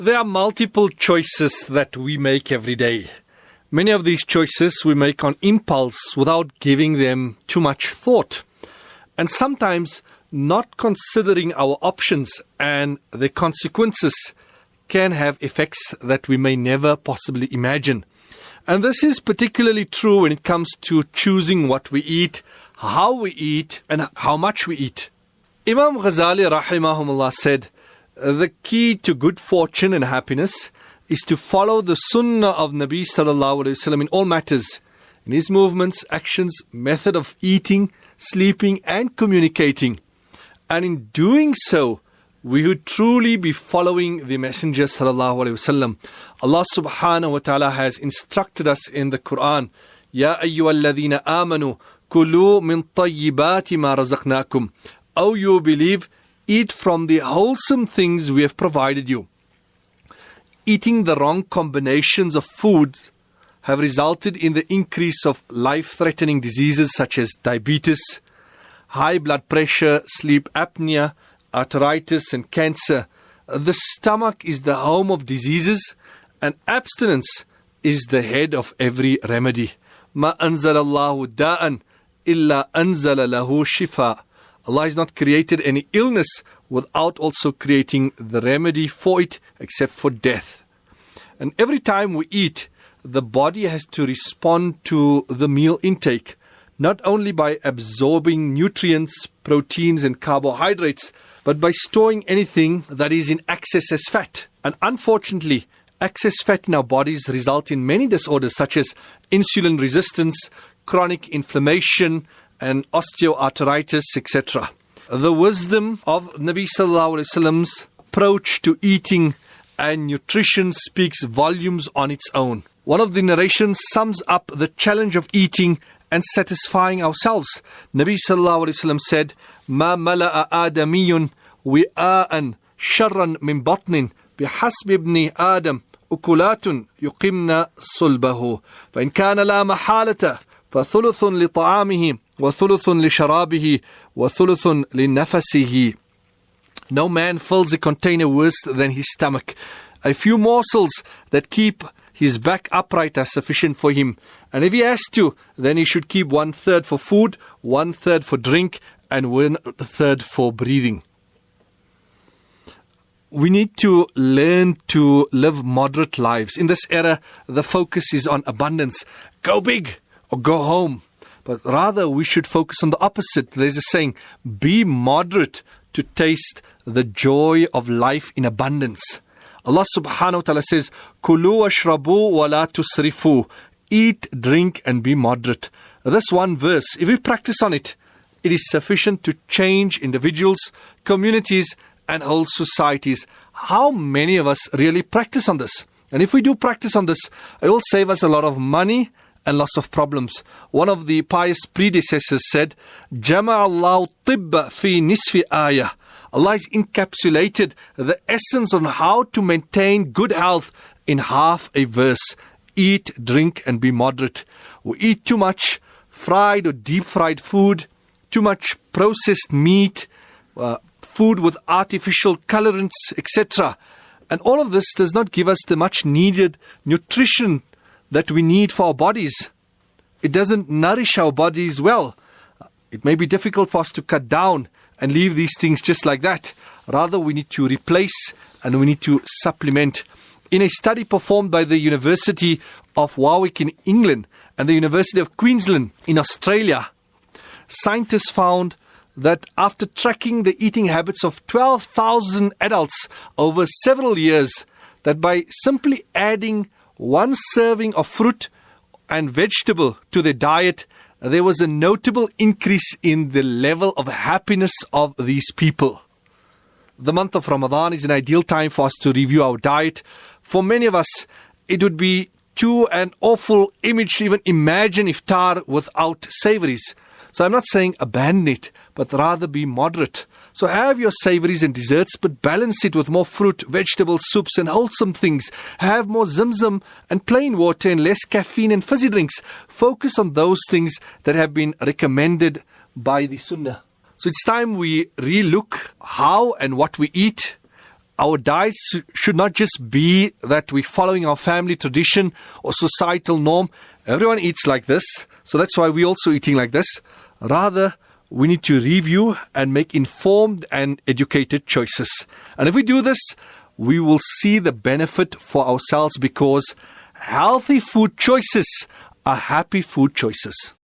There are multiple choices that we make every day. Many of these choices we make on impulse without giving them too much thought. And sometimes not considering our options and the consequences can have effects that we may never possibly imagine. And this is particularly true when it comes to choosing what we eat, how we eat, and how much we eat. Imam Ghazali rahimahumullah said, the key to good fortune and happiness is to follow the sunnah of Nabi sallallahu alaihi wasallam in all matters, in his movements, actions, method of eating, sleeping and communicating. And in doing so, we would truly be following the Messenger sallallahu alaihi wasallam. Allah subhanahu wa ta'ala has instructed us in the Quran, Ya ayyuhalladhina amanu, kulu min tayyibati ma razaqnakum. O you believe, eat from the wholesome things we have provided you. Eating the wrong combinations of food have resulted in the increase of life-threatening diseases such as diabetes, high blood pressure, sleep apnea, arthritis and cancer. The stomach is the home of diseases and abstinence is the head of every remedy. Ma anzalallahu da'an illa anzala lahu shifa. Allah has not created any illness without also creating the remedy for it except for death. And every time we eat, the body has to respond to the meal intake, not only by absorbing nutrients, proteins and carbohydrates, but by storing anything that is in excess as fat. And unfortunately, excess fat in our bodies result in many disorders such as insulin resistance, chronic inflammation, and osteoarthritis, etc. The wisdom of Nabi sallallahu alaihi wasallam's approach to eating and nutrition speaks volumes on its own. One of the narrations sums up the challenge of eating and satisfying ourselves. Nabi sallallahu alaihi wasallam said, "Ma mala'a adamiyun wi'a'an sharran min batnin bihasbi ibni Adam ukulatun yuqimna sulbahu. Fa in kana la mahalata fa thuluthun li ta'amihi وَثُلُثٌ لِشَرَابِهِ وَثُلُثٌ لِنَفَسِهِ." No man fills a container worse than his stomach. A few morsels that keep his back upright are sufficient for him. And if he has to, then he should keep 1/3 for food, 1/3 for drink, and 1/3 for breathing. We need to learn to live moderate lives. In this era, the focus is on abundance. Go big or go home. But rather, we should focus on the opposite. There's a saying, be moderate to taste the joy of life in abundance. Allah subhanahu wa ta'ala says, Kulu washrabu wa la tusrifu. Eat, drink, and be moderate. This one verse, if we practice on it, it is sufficient to change individuals, communities, and whole societies. How many of us really practice on this? And if we do practice on this, it will save us a lot of money and lots of problems. One of the pious predecessors said, Jama Allah tibba fi nisfi ayah. Allah has encapsulated the essence on how to maintain good health in half a verse. Eat, drink, and be moderate. We eat too much fried or deep fried food, too much processed meat, food with artificial colorants, etc. And all of this does not give us the much needed nutrition that we need for our bodies. It doesn't nourish our bodies well. It may be difficult for us to cut down and leave these things just like that. Rather, we need to replace and we need to supplement. In a study performed by the University of Warwick in England and the University of Queensland in Australia, scientists found that after tracking the eating habits of 12,000 adults over several years, that by simply adding 1 serving of fruit and vegetable to their diet, there was a notable increase in the level of happiness of these people. The month of Ramadan is an ideal time for us to review our diet. For many of us, it would be too an awful image to even imagine iftar without savories. So I'm not saying abandon it, but rather be moderate. So have your savories and desserts, but balance it with more fruit, vegetables, soups and wholesome things. Have more zimzam and plain water and less caffeine and fizzy drinks. Focus on those things that have been recommended by the Sunnah. So it's time we relook how and what we eat, our diets should not just be that we're following our family tradition or societal norm. Everyone eats like this, so that's why we're also eating like this. Rather, we need to review and make informed and educated choices. And if we do this, we will see the benefit for ourselves, because healthy food choices are happy food choices.